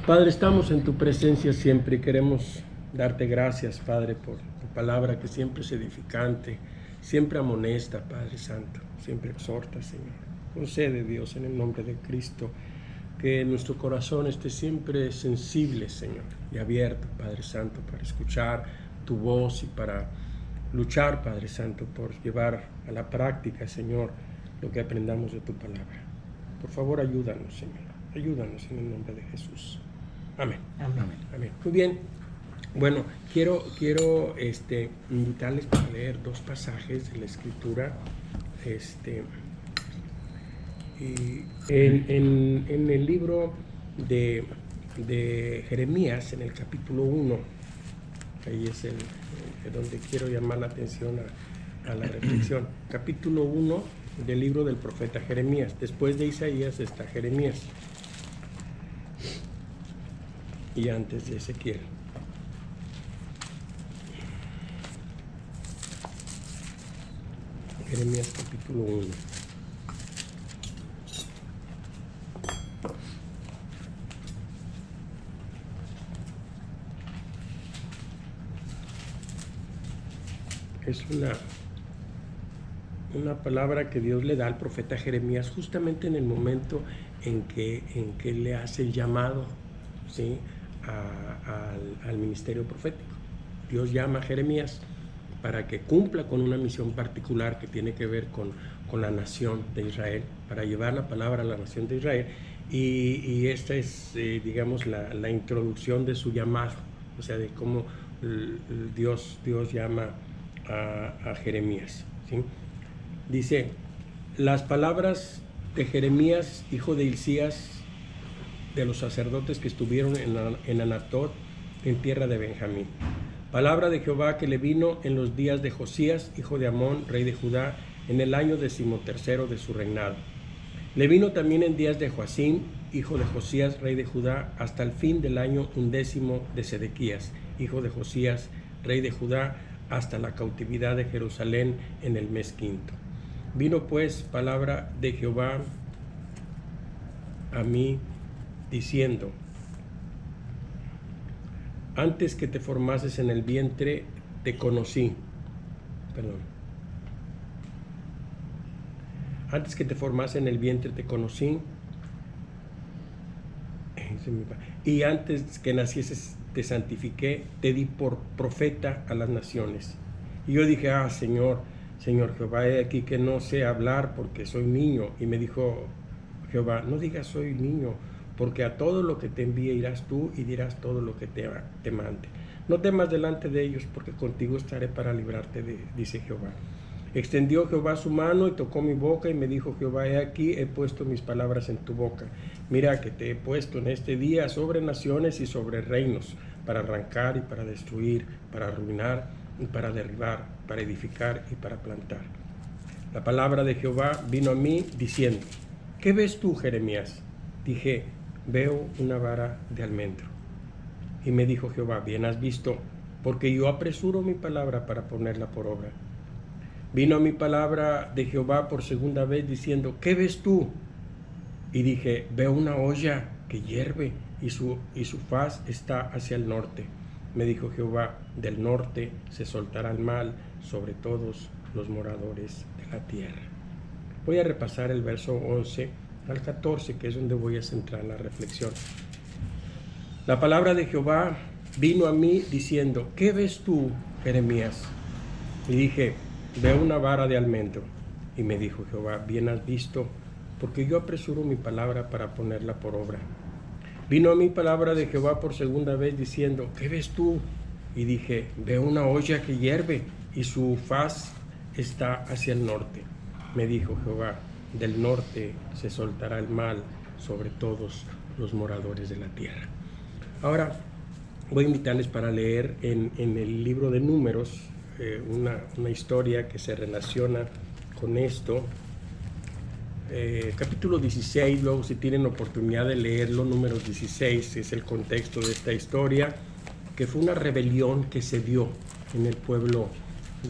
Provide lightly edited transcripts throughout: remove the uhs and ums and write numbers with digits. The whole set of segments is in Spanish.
Padre, estamos en tu presencia siempre y queremos darte gracias, Padre, por tu palabra que siempre es edificante, siempre amonesta, Padre Santo, siempre exhorta, Señor. Concede, Dios, en el nombre de Cristo, que nuestro corazón esté siempre sensible, Señor, y abierto, Padre Santo, para escuchar tu voz y para luchar, Padre Santo, por llevar a la práctica, Señor, lo que aprendamos de tu palabra. Por favor, ayúdanos, Señor. Ayúdanos en el nombre de Jesús. Amén. Amén. Amén. Muy bien. Bueno, quiero invitarles para leer dos pasajes de la Escritura. En el libro de Jeremías, en el capítulo 1, ahí es donde quiero llamar la atención a la reflexión. Capítulo 1 del libro del profeta Jeremías. Después de Isaías está Jeremías. Y antes de Ezequiel. Jeremías capítulo 1. Es una palabra que Dios le da al profeta Jeremías justamente en el momento en que le hace el llamado, ¿sí?, al ministerio profético. Dios llama a Jeremías para que cumpla con una misión particular que tiene que ver con la nación de Israel, para llevar la palabra a la nación de Israel, y esta es, digamos, la introducción de su llamado, o sea, de cómo Dios llama a Jeremías, ¿sí? Dice: las palabras de Jeremías, hijo de Hilcías, de los sacerdotes que estuvieron en Anatot, en tierra de Benjamín. Palabra de Jehová que le vino en los días de Josías, hijo de Amón, rey de Judá, en el año 13º de su reinado. Le vino también en días de Joacim, hijo de Josías, rey de Judá, hasta el fin del año 11 de Sedequías, hijo de Josías, rey de Judá, hasta la cautividad de Jerusalén en el mes quinto. Vino pues palabra de Jehová a mí, diciendo: antes que te formases en el vientre te conocí. Antes que te formase en el vientre te conocí, y antes que nacieses te santifiqué, te di por profeta a las naciones. Y yo dije: Señor Jehová, he aquí que no sé hablar porque soy niño. Y me dijo Jehová: no digas soy niño, porque a todo lo que te envíe irás tú y dirás todo lo que te mande. No temas delante de ellos, porque contigo estaré para librarte, dice Jehová. Extendió Jehová su mano y tocó mi boca, y me dijo Jehová: he aquí, he puesto mis palabras en tu boca. Mira que te he puesto en este día sobre naciones y sobre reinos, para arrancar y para destruir, para arruinar y para derribar, para edificar y para plantar. La palabra de Jehová vino a mí diciendo: ¿qué ves tú, Jeremías? Dije: veo una vara de almendro. Y me dijo Jehová: bien has visto, porque yo apresuro mi palabra para ponerla por obra. Vino a mi palabra de Jehová por segunda vez diciendo: ¿qué ves tú? Y dije: veo una olla que hierve y su faz está hacia el norte. Me dijo Jehová: del norte se soltará el mal sobre todos los moradores de la tierra. Voy a repasar el verso 11 al 14, que es donde voy a centrar la reflexión. La palabra de Jehová vino a mí diciendo: ¿qué ves tú, Jeremías? Y dije: veo una vara de almendro. Y me dijo Jehová: bien has visto, porque yo apresuro mi palabra para ponerla por obra. Vino a mí palabra de Jehová por segunda vez diciendo: ¿qué ves tú? Y dije: veo una olla que hierve y su faz está hacia el norte. Me dijo Jehová: del norte se soltará el mal sobre todos los moradores de la tierra. Ahora voy a invitarles para leer en el libro de Números una historia que se relaciona con esto. Capítulo 16, luego si tienen oportunidad de leerlo, Números 16 es el contexto de esta historia, que fue una rebelión que se dio en el pueblo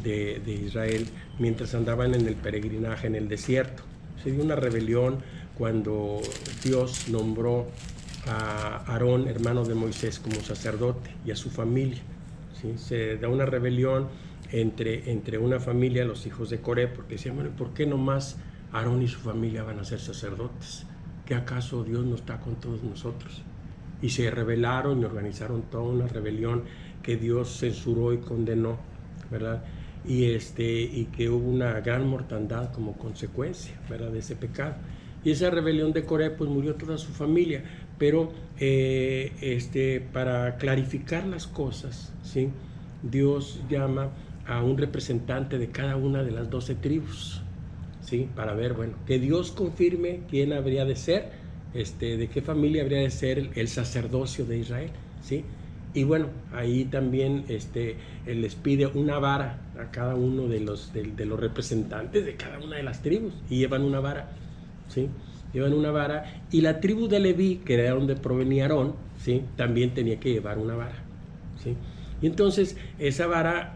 de Israel mientras andaban en el peregrinaje en el desierto. Se dio una rebelión cuando Dios nombró a Aarón, hermano de Moisés, como sacerdote, y a su familia, ¿sí? Se da una rebelión entre una familia, los hijos de Coré, porque decían, bueno, ¿por qué nomás Aarón y su familia van a ser sacerdotes? ¿Qué acaso Dios no está con todos nosotros? Y se rebelaron y organizaron toda una rebelión que Dios censuró y condenó, ¿verdad? Y que hubo una gran mortandad como consecuencia, ¿verdad?, de ese pecado. Y esa rebelión de Coré, pues murió toda su familia. Pero para clarificar las cosas, ¿sí?, Dios llama a un representante de cada una de las 12 tribus, ¿sí?, para ver, bueno, que Dios confirme quién habría de ser, de qué familia habría de ser el sacerdocio de Israel, ¿sí? Y bueno, ahí también Él les pide una vara a cada uno de los representantes de cada una de las tribus, y llevan una vara, ¿sí? Llevan una vara, y la tribu de Leví, que era donde provenía Aarón, ¿sí?, también tenía que llevar una vara, ¿sí? Y entonces esa vara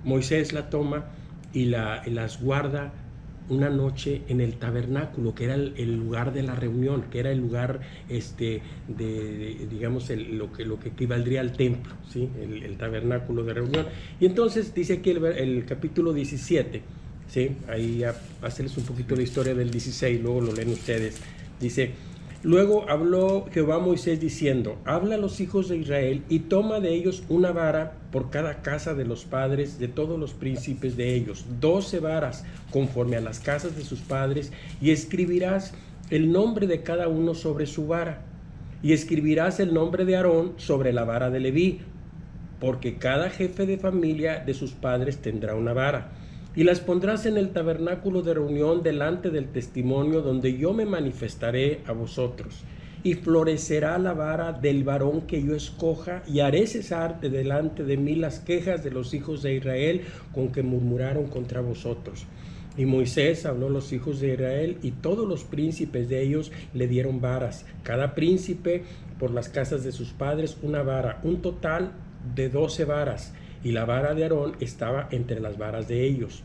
Moisés la toma y las guarda una noche en el tabernáculo, que era el lugar de la reunión, que era el lugar digamos lo que equivaldría al templo, ¿sí?, el tabernáculo de reunión. Y entonces dice aquí el capítulo 17, ¿sí?, ahí a hacerles un poquito la historia del 16, luego lo leen ustedes. Dice: luego habló Jehová a Moisés diciendo: habla a los hijos de Israel y toma de ellos una vara por cada casa de los padres de todos los príncipes de ellos, 12 varas conforme a las casas de sus padres, y escribirás el nombre de cada uno sobre su vara, y escribirás el nombre de Aarón sobre la vara de Leví, porque cada jefe de familia de sus padres tendrá una vara. Y las pondrás en el tabernáculo de reunión delante del testimonio, donde yo me manifestaré a vosotros. Y florecerá la vara del varón que yo escoja, y haré cesar de delante de mí las quejas de los hijos de Israel con que murmuraron contra vosotros. Y Moisés habló a los hijos de Israel, y todos los príncipes de ellos le dieron varas, cada príncipe por las casas de sus padres una vara, un total de 12 varas. Y la vara de Aarón estaba entre las varas de ellos.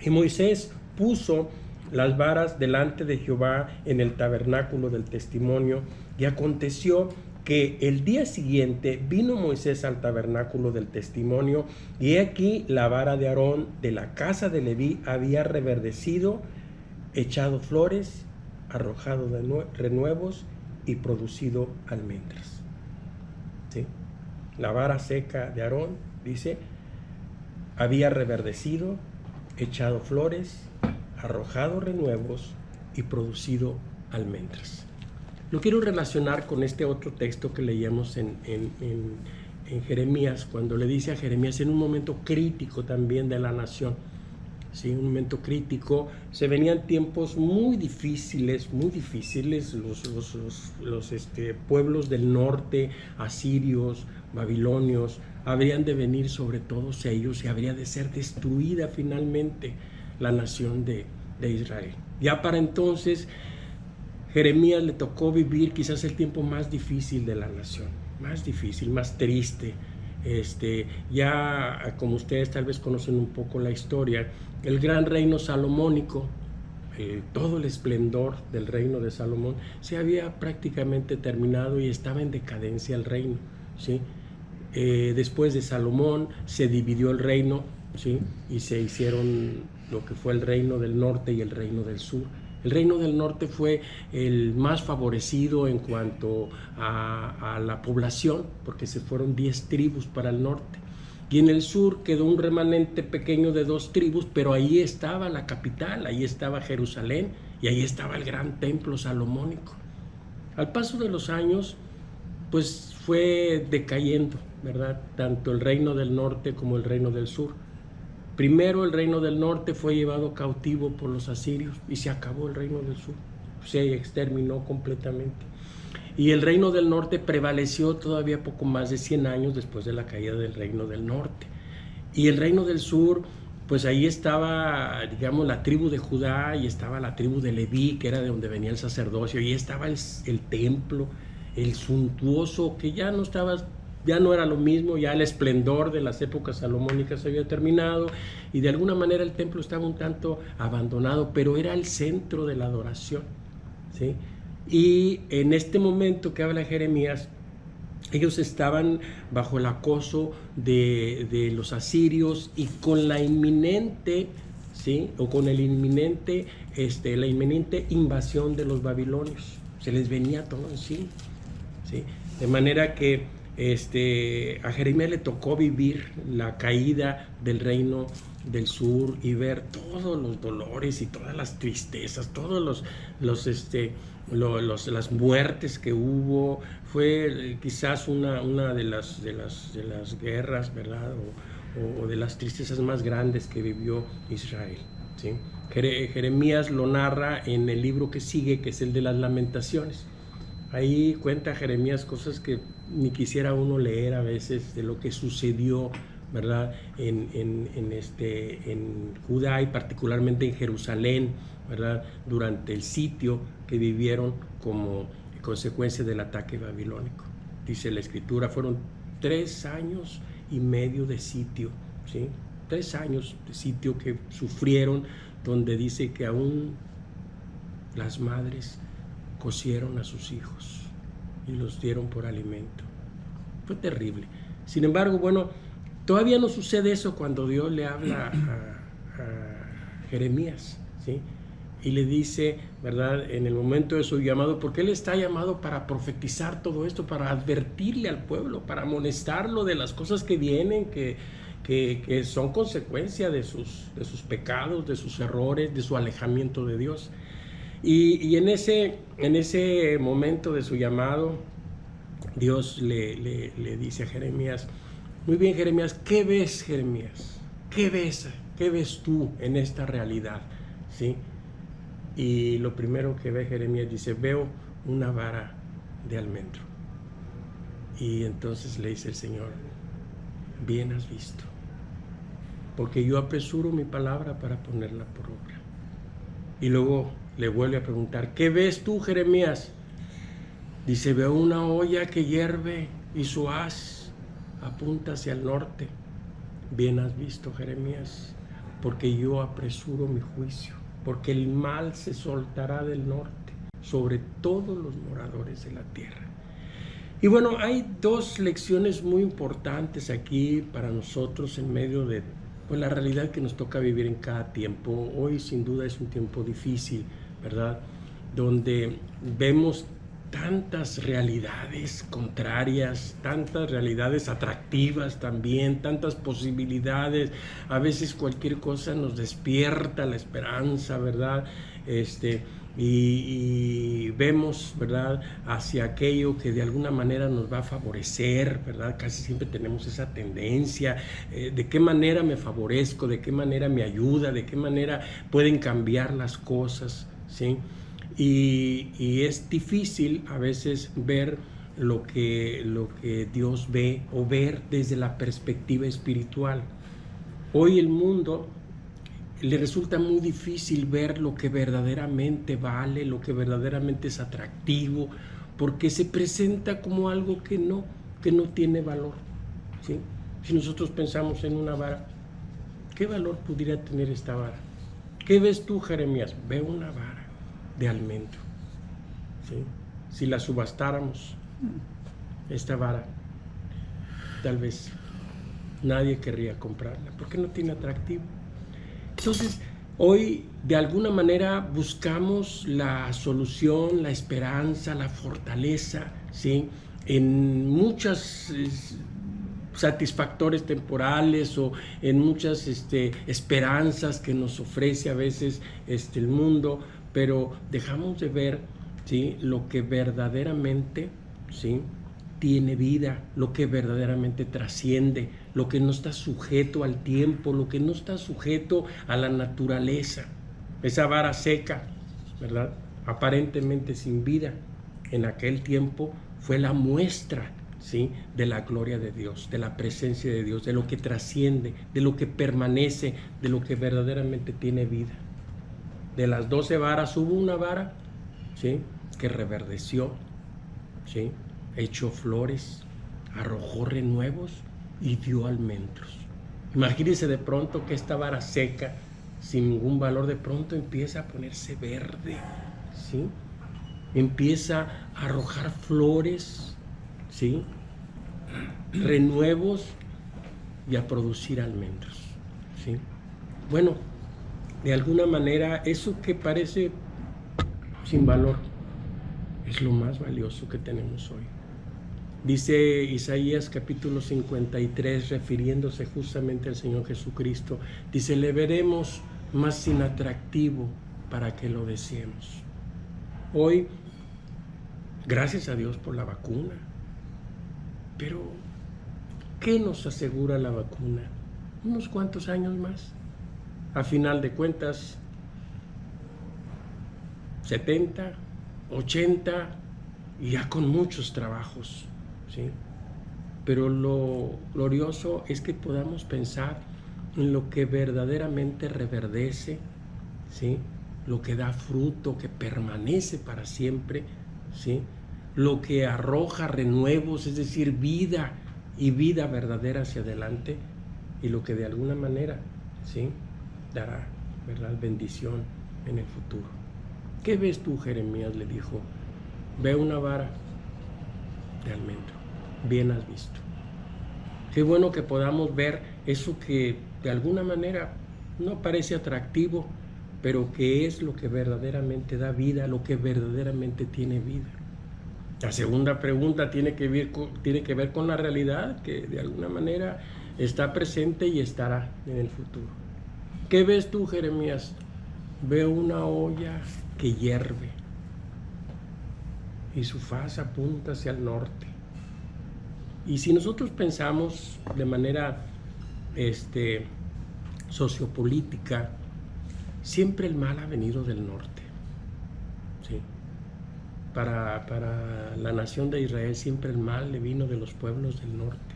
Y Moisés puso las varas delante de Jehová en el tabernáculo del testimonio, y aconteció que el día siguiente vino Moisés al tabernáculo del testimonio, y he aquí la vara de Aarón de la casa de Leví había reverdecido, echado flores, arrojado renuevos y producido almendras. ¿Sí? La vara seca de Aarón, dice, había reverdecido, echado flores, arrojado renuevos y producido almendras. Lo quiero relacionar con este otro texto que leíamos en Jeremías, cuando le dice a Jeremías en un momento crítico también de la nación, ¿sí?, un momento crítico. Se venían tiempos muy difíciles, los pueblos del norte, asirios, babilonios, habrían de venir sobre todos ellos, y habría de ser destruida finalmente la nación de Israel. Ya para entonces Jeremías le tocó vivir quizás el tiempo más difícil de la nación, más difícil, más triste. Ya como ustedes tal vez conocen un poco la historia, el gran reino salomónico, todo el esplendor del reino de Salomón se había prácticamente terminado y estaba en decadencia el reino, ¿sí? Después de Salomón se dividió el reino, ¿sí?, y se hicieron lo que fue el reino del norte y el reino del sur. El reino del norte fue el más favorecido en cuanto a la población, porque se fueron 10 tribus para el norte. Y en el sur quedó un remanente pequeño de 2 tribus, pero ahí estaba la capital, ahí estaba Jerusalén, y ahí estaba el gran templo salomónico. Al paso de los años, pues fue decayendo, ¿verdad?, tanto el reino del norte como el reino del sur. Primero el reino del norte fue llevado cautivo por los asirios y se acabó el reino del sur, se exterminó completamente. Y el reino del norte prevaleció todavía poco más de 100 años después de la caída del reino del norte. Y el reino del sur, pues ahí estaba, digamos, la tribu de Judá, y estaba la tribu de Leví, que era de donde venía el sacerdocio, y estaba el templo, el suntuoso, que ya no era lo mismo, ya el esplendor de las épocas salomónicas había terminado, y de alguna manera el templo estaba un tanto abandonado, pero era el centro de la adoración, ¿sí? Y en este momento que habla Jeremías, ellos estaban bajo el acoso de los asirios y con la inminente, ¿sí? O con el inminente, la inminente invasión de los babilonios. Se les venía todo encima, ¿sí? De manera que a Jeremías le tocó vivir la caída del reino del sur y ver todos los dolores y todas las tristezas, todos las muertes que hubo. Fue quizás una de las guerras, ¿verdad? O de las tristezas más grandes que vivió Israel, ¿sí? Jeremías lo narra en el libro que sigue, que es el de las Lamentaciones. Ahí cuenta Jeremías cosas que ni quisiera uno leer a veces de lo que sucedió, ¿verdad? En Judá y particularmente en Jerusalén, ¿verdad? Durante el sitio que vivieron como consecuencia del ataque babilónico. Dice la Escritura, fueron 3 años y medio de sitio, ¿sí? 3 años de sitio que sufrieron, donde dice que aún las madres cocieron a sus hijos y los dieron por alimento. Fue terrible. Sin embargo, bueno, todavía no sucede eso cuando Dios le habla a Jeremías, ¿sí? Y le dice, ¿verdad? En el momento de su llamado, porque él está llamado para profetizar todo esto, para advertirle al pueblo, para amonestarlo de las cosas que vienen, que son consecuencia de sus pecados, de sus errores, de su alejamiento de Dios. Y en ese momento de su llamado, Dios le dice a Jeremías, muy bien, Jeremías, ¿qué ves, Jeremías? ¿Qué ves? ¿Qué ves tú en esta realidad? ¿Sí? Y lo primero que ve Jeremías dice, veo una vara de almendro. Y entonces le dice el Señor, bien has visto, porque yo apresuro mi palabra para ponerla por obra. Y luego le vuelve a preguntar, ¿qué ves tú, Jeremías? Dice, veo una olla que hierve y su haz apunta hacia el norte. Bien has visto, Jeremías, porque yo apresuro mi juicio, porque el mal se soltará del norte sobre todos los moradores de la tierra. Y bueno, hay 2 lecciones muy importantes aquí para nosotros en medio de la realidad que nos toca vivir en cada tiempo. Hoy sin duda es un tiempo difícil, ¿verdad? Donde vemos tantas realidades contrarias, tantas realidades atractivas también, tantas posibilidades. A veces cualquier cosa nos despierta la esperanza, ¿verdad? Y vemos, ¿verdad?, hacia aquello que de alguna manera nos va a favorecer, ¿verdad? Casi siempre tenemos esa tendencia, de qué manera me favorezco, de qué manera me ayuda, de qué manera pueden cambiar las cosas, ¿sí? Y es difícil a veces ver lo que Dios ve o ver desde la perspectiva espiritual. Hoy el mundo le resulta muy difícil ver lo que verdaderamente vale, lo que verdaderamente es atractivo, porque se presenta como algo que no tiene valor, ¿sí? Si nosotros pensamos en una vara, ¿qué valor pudiera tener esta vara? ¿Qué ves tú, Jeremías? Veo una vara de almendro, ¿sí? Si la subastáramos, esta vara, tal vez nadie querría comprarla, porque no tiene atractivo. Entonces, hoy de alguna manera buscamos la solución, la esperanza, la fortaleza, ¿sí?, en muchos satisfactores temporales o en muchas esperanzas que nos ofrece a veces el mundo, pero dejamos de ver, ¿sí?, lo que verdaderamente, ¿sí?, tiene vida, lo que verdaderamente trasciende, lo que no está sujeto al tiempo, lo que no está sujeto a la naturaleza. Esa vara seca, ¿verdad?, aparentemente sin vida, en aquel tiempo fue la muestra, ¿sí?, de la gloria de Dios, de la presencia de Dios, de lo que trasciende, de lo que permanece, de lo que verdaderamente tiene vida. De las 12 varas hubo una vara, ¿sí?, que reverdeció, ¿sí?, echó flores, arrojó renuevos y dio almendros. Imagínense de pronto que esta vara seca, sin ningún valor, de pronto empieza a ponerse verde, ¿sí? empieza a arrojar flores, ¿sí? Renuevos y a producir almendros, ¿sí? Bueno, de alguna manera eso que parece sin valor es lo más valioso que tenemos hoy. Dice Isaías capítulo 53, refiriéndose justamente al Señor Jesucristo, dice: le veremos más sin atractivo para que lo deseemos. Hoy, gracias a Dios por la vacuna, pero ¿qué nos asegura la vacuna? Unos cuantos años más. A final de cuentas, 70, 80 y ya con muchos trabajos, ¿sí? Pero lo glorioso es que podamos pensar en lo que verdaderamente reverdece, ¿sí? Lo que da fruto, que permanece para siempre, ¿sí? Lo que arroja renuevos, es decir, vida y vida verdadera hacia adelante, y lo que de alguna manera, ¿sí?, dará, ¿verdad?, bendición en el futuro. ¿Qué ves tú, Jeremías?, le dijo. Veo una vara de almendro. Bien has visto. Qué bueno que podamos ver eso que de alguna manera no parece atractivo, pero que es lo que verdaderamente da vida, lo que verdaderamente tiene vida. La segunda pregunta tiene que ver con la realidad que de alguna manera está presente y estará en el futuro. ¿Qué ves tú, Jeremías? Veo una olla que hierve y su faz apunta hacia el norte. Y si nosotros pensamos de manera sociopolítica, siempre el mal ha venido del norte, ¿sí? Para la nación de Israel siempre el mal le vino de los pueblos del norte.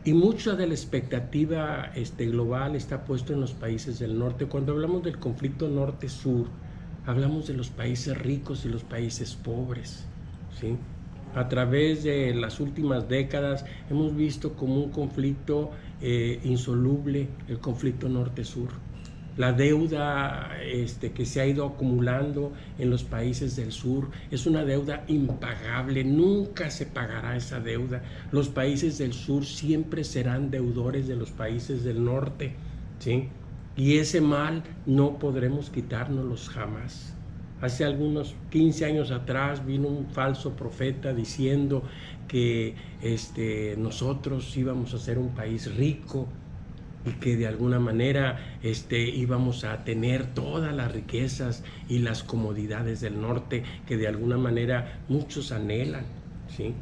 Y mucha de la expectativa global está puesto en los países del norte. Cuando hablamos del conflicto norte-sur, hablamos de los países ricos y los países pobres, ¿sí? A través de las últimas décadas hemos visto como un conflicto insoluble el conflicto norte-sur. La deuda que se ha ido acumulando en los países del sur es una deuda impagable, nunca se pagará esa deuda. Los países del sur siempre serán deudores de los países del norte, ¿sí? Y ese mal no podremos quitárnoslos jamás. Hace algunos 15 años atrás vino un falso profeta diciendo que nosotros íbamos a ser un país rico y que de alguna manera íbamos a tener todas las riquezas y las comodidades del norte que de alguna manera muchos anhelan, ¿sí?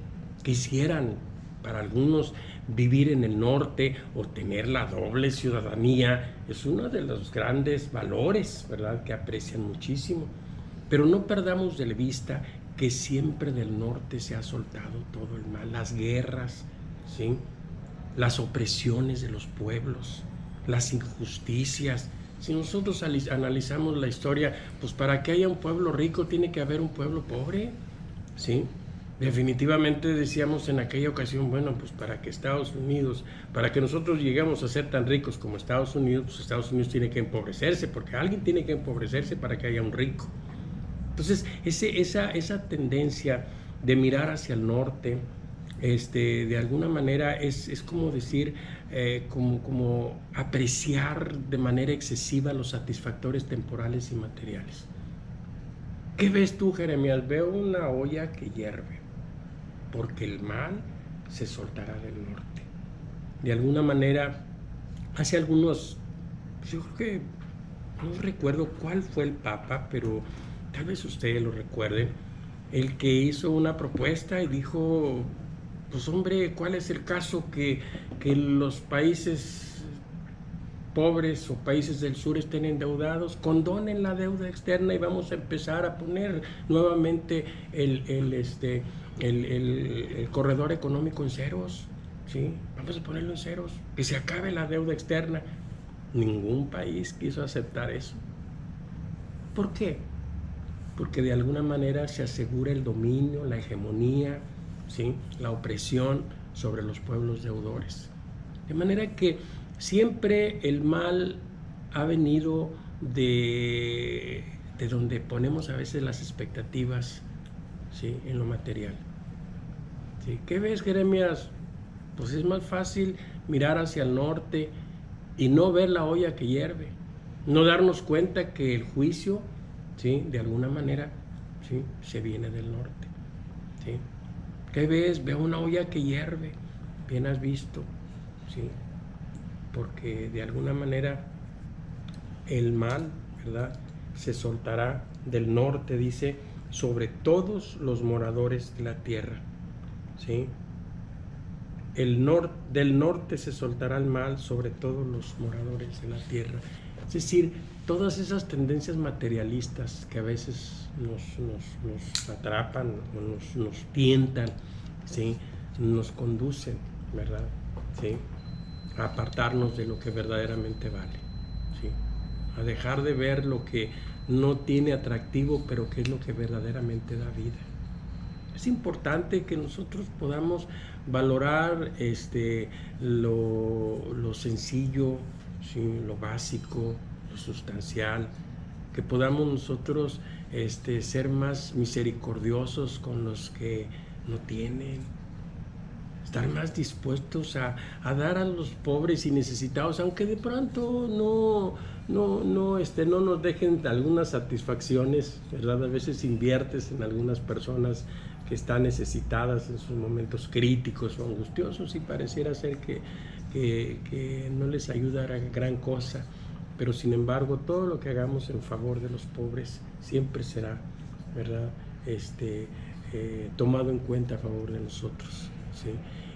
Quisieran, para algunos, vivir en el norte o tener la doble ciudadanía. Es uno de los grandes valores, ¿verdad?, que aprecian muchísimo. Pero no perdamos de vista que siempre del norte se ha soltado todo el mal, las guerras, ¿sí?, las opresiones de los pueblos, las injusticias. Si nosotros analizamos la historia, pues para que haya un pueblo rico tiene que haber un pueblo pobre, ¿sí? Definitivamente decíamos en aquella ocasión, bueno, pues para que nosotros lleguemos a ser tan ricos como Estados Unidos, pues Estados Unidos tiene que empobrecerse, porque alguien tiene que empobrecerse para que haya un rico. Entonces, esa tendencia de mirar hacia el norte, de alguna manera es como decir, como apreciar de manera excesiva los satisfactores temporales y materiales. ¿Qué ves tú, Jeremías? Veo una olla que hierve, porque el mal se soltará del norte. De alguna manera, hace algunos, yo creo que, no recuerdo cuál fue el Papa, pero tal vez ustedes lo recuerden, el que hizo una propuesta y dijo, pues hombre, ¿cuál es el caso que los países pobres o países del sur estén endeudados? Condonen la deuda externa y vamos a empezar a poner nuevamente el corredor económico en ceros, ¿sí? Vamos a ponerlo en ceros, que se acabe la deuda externa. Ningún país quiso aceptar eso. ¿Por qué? Porque de alguna manera se asegura el dominio, la hegemonía, ¿sí?, la opresión sobre los pueblos deudores. De manera que siempre el mal ha venido de de donde ponemos a veces las expectativas, ¿sí?, en lo material. ¿Sí? ¿Qué ves, Jeremías? Pues es más fácil mirar hacia el norte y no ver la olla que hierve, no darnos cuenta que el juicio, ¿sí?, de alguna manera, ¿sí?, se viene del norte. ¿Sí? ¿Qué ves? Veo una olla que hierve. Bien has visto, ¿sí? Porque de alguna manera el mal, ¿verdad?, se soltará del norte, dice, sobre todos los moradores de la tierra. ¿Sí? Del norte se soltará el mal sobre todos los moradores de la tierra. Es decir, todas esas tendencias materialistas que a veces nos atrapan o nos tientan, ¿sí?, nos conducen, ¿verdad?, ¿sí?, a apartarnos de lo que verdaderamente vale, ¿sí?, a dejar de ver lo que no tiene atractivo, pero que es lo que verdaderamente da vida. Es importante que nosotros podamos valorar lo sencillo, ¿sí?, lo básico, lo sustancial, que podamos nosotros ser más misericordiosos con los que no tienen, estar más dispuestos a dar a los pobres y necesitados, aunque de pronto no nos dejen algunas satisfacciones, ¿verdad? A veces inviertes en algunas personas que están necesitadas en sus momentos críticos o angustiosos y pareciera ser que no les ayudará gran cosa, pero sin embargo todo lo que hagamos en favor de los pobres siempre será, ¿verdad?, tomado en cuenta a favor de nosotros, ¿sí?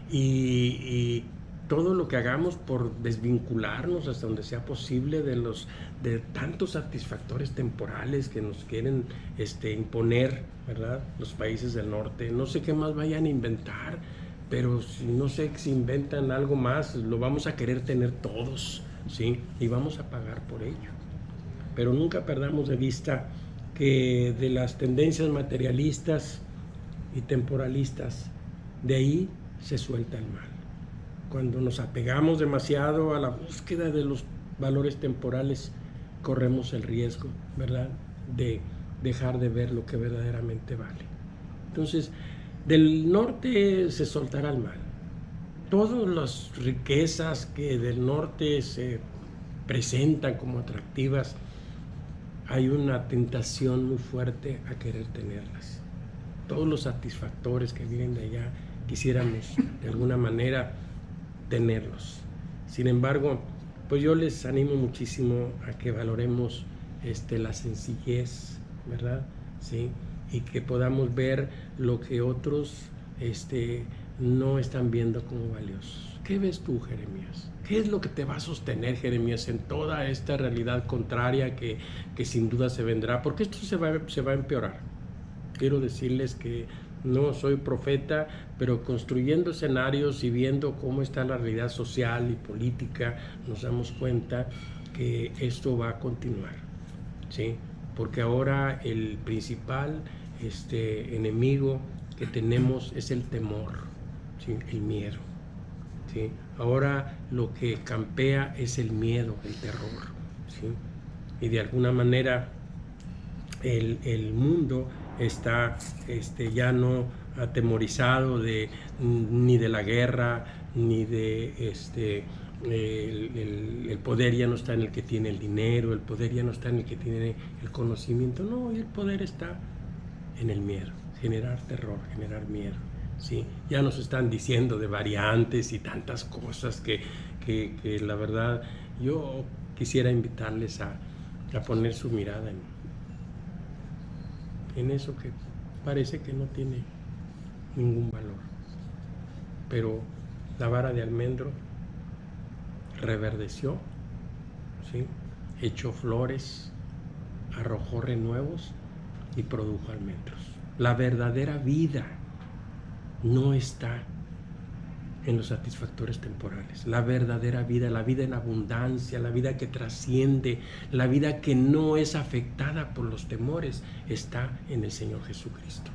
Y todo lo que hagamos por desvincularnos hasta donde sea posible de tantos satisfactores temporales que nos quieren imponer, ¿verdad?, los países del norte. No sé qué más vayan a inventar, pero no sé si inventan algo más, lo vamos a querer tener todos, ¿sí?, y vamos a pagar por ello. Pero nunca perdamos de vista que de las tendencias materialistas y temporalistas, de ahí se suelta el mal. Cuando nos apegamos demasiado a la búsqueda de los valores temporales, corremos el riesgo, ¿verdad?, de dejar de ver lo que verdaderamente vale. Entonces, del norte se soltará el mal. Todas las riquezas que del norte se presentan como atractivas, hay una tentación muy fuerte a querer tenerlas. Todos los satisfactores que vienen de allá, quisiéramos de alguna manera tenerlos. Sin embargo, pues yo les animo muchísimo a que valoremos la sencillez, ¿verdad?, ¿sí?, y que podamos ver lo que otros no están viendo como valioso. ¿Qué ves tú, Jeremías? ¿Qué es lo que te va a sostener, Jeremías, en toda esta realidad contraria que sin duda se vendrá? Porque esto se va a empeorar. Quiero decirles que no soy profeta, pero construyendo escenarios y viendo cómo está la realidad social y política, nos damos cuenta que esto va a continuar, ¿sí? Porque ahora el principal enemigo que tenemos es el temor, ¿sí?, el miedo, ¿sí? Ahora lo que campea es el miedo, el terror, ¿sí? Y de alguna manera el mundo está ya no atemorizado ni de la guerra, ni de el poder ya no está en el que tiene el dinero, el poder ya no está en el que tiene el conocimiento, no, el poder está en el miedo, generar terror, generar miedo, ¿sí? Ya nos están diciendo de variantes y tantas cosas que la verdad yo quisiera invitarles a poner su mirada en eso que parece que no tiene ningún valor, pero la vara de almendro reverdeció, ¿sí?, echó flores, arrojó renuevos y produjo almendros. La verdadera vida no está en los satisfactores temporales. La verdadera vida, la vida en abundancia, la vida que trasciende, la vida que no es afectada por los temores, está en el Señor Jesucristo.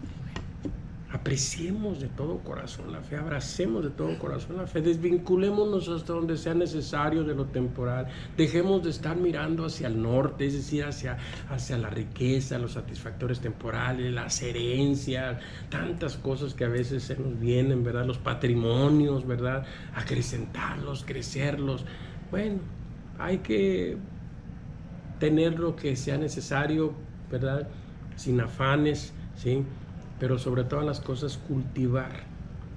apreciemos de todo corazón la fe, abracemos de todo corazón la fe, desvinculémonos hasta donde sea necesario de lo temporal, dejemos de estar mirando hacia el norte, es decir, hacia la riqueza, los satisfactores temporales, las herencias, tantas cosas que a veces se nos vienen, ¿verdad? Los patrimonios, ¿verdad? Acrecentarlos, crecerlos. Bueno, hay que tener lo que sea necesario, ¿verdad? Sin afanes, ¿sí? Pero sobre todas las cosas cultivar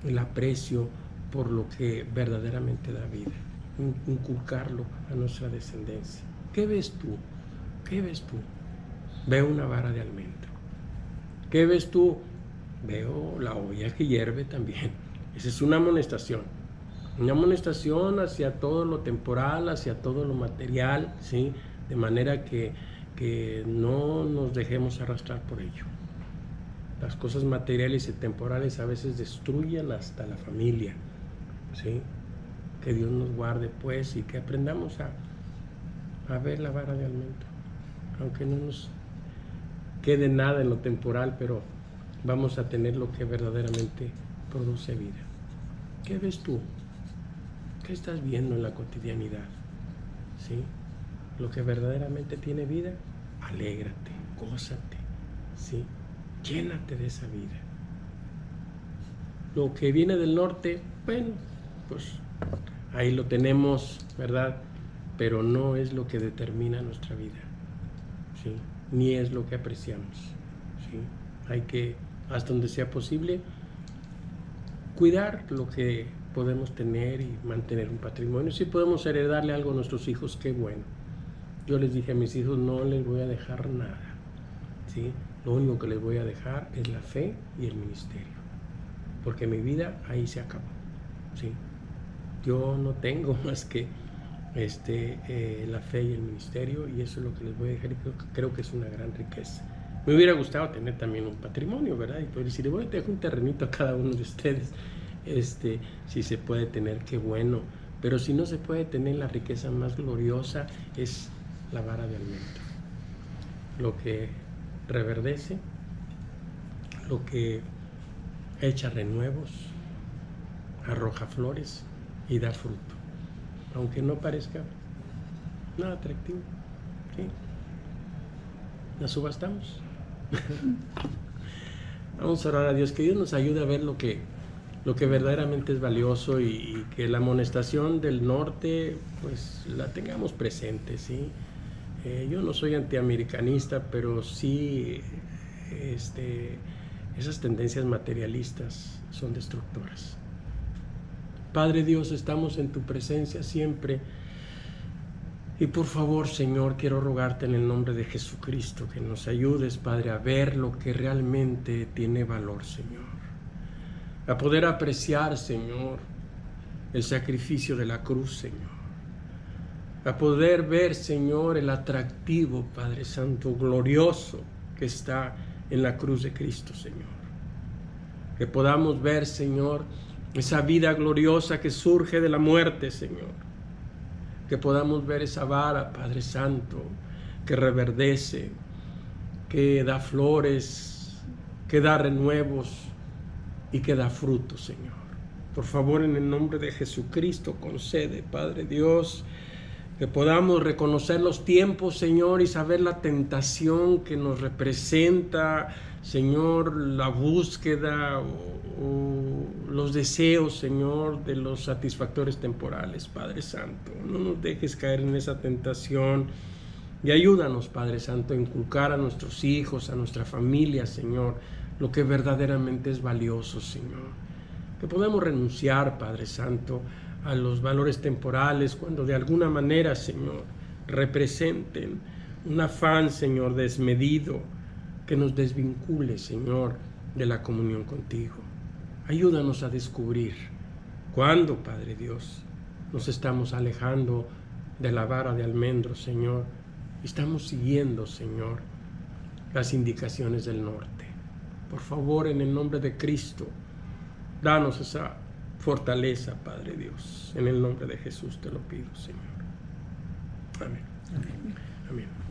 el aprecio por lo que verdaderamente da vida, inculcarlo a nuestra descendencia. ¿Qué ves tú? ¿Qué ves tú? Veo una vara de almendro. ¿Qué ves tú? Veo la olla que hierve también. Esa es una amonestación hacia todo lo temporal, hacia todo lo material, ¿sí? De manera que no nos dejemos arrastrar por ello. Las cosas materiales y temporales a veces destruyen hasta la familia, ¿sí? Que Dios nos guarde, pues, y que aprendamos a ver la vara de almendro. Aunque no nos quede nada en lo temporal, pero vamos a tener lo que verdaderamente produce vida. ¿Qué ves tú? ¿Qué estás viendo en la cotidianidad? ¿Sí? Lo que verdaderamente tiene vida, alégrate, gózate, ¿sí? Llénate de esa vida. Lo que viene del norte, bueno, pues ahí lo tenemos, ¿verdad? Pero no es lo que determina nuestra vida, ¿sí? Ni es lo que apreciamos, ¿sí? Hay que, hasta donde sea posible, cuidar lo que podemos tener y mantener un patrimonio. Si podemos heredarle algo a nuestros hijos, qué bueno. Yo les dije a mis hijos, no les voy a dejar nada, ¿sí? Lo único que les voy a dejar es la fe y el ministerio, porque mi vida ahí se acabó, ¿sí? Yo no tengo más que la fe y el ministerio, y eso es lo que les voy a dejar, y creo que es una gran riqueza. Me hubiera gustado tener también un patrimonio, ¿verdad? Y poder decir, voy a dejar un terrenito a cada uno de ustedes, si se puede tener, qué bueno. Pero si no se puede tener, la riqueza más gloriosa es la vara de almendro, lo que reverdece, lo que echa renuevos, arroja flores y da fruto, aunque no parezca nada atractivo, ¿sí? ¿La subastamos? Vamos a orar a Dios, que Dios nos ayude a ver lo que verdaderamente es valioso, y que la amonestación del norte pues la tengamos presente, ¿sí? Yo no soy antiamericanista, pero sí esas tendencias materialistas son destructoras. Padre Dios, estamos en tu presencia siempre, y por favor, Señor, quiero rogarte en el nombre de Jesucristo que nos ayudes, Padre, a ver lo que realmente tiene valor, Señor, a poder apreciar, Señor, el sacrificio de la cruz, Señor, a poder ver, Señor, el atractivo, Padre Santo, glorioso que está en la cruz de Cristo, Señor. Que podamos ver, Señor, esa vida gloriosa que surge de la muerte, Señor. Que podamos ver esa vara, Padre Santo, que reverdece, que da flores, que da renuevos y que da fruto, Señor. Por favor, en el nombre de Jesucristo, concede, Padre Dios, que podamos reconocer los tiempos, Señor, y saber la tentación que nos representa, Señor, la búsqueda o los deseos, Señor, de los satisfactores temporales, Padre Santo. No nos dejes caer en esa tentación, y ayúdanos, Padre Santo, a inculcar a nuestros hijos, a nuestra familia, Señor, lo que verdaderamente es valioso, Señor. Que podamos renunciar, Padre Santo, a los valores temporales cuando de alguna manera, Señor, representen un afán, Señor, desmedido, que nos desvincule, Señor, de la comunión contigo. Ayúdanos a descubrir cuándo, Padre Dios, nos estamos alejando de la vara de almendro, Señor, y estamos siguiendo, Señor, las indicaciones del norte. Por favor, en el nombre de Cristo, danos esa fortaleza, Padre Dios. En el nombre de Jesús te lo pido, Señor. Amén. Amén. Amén.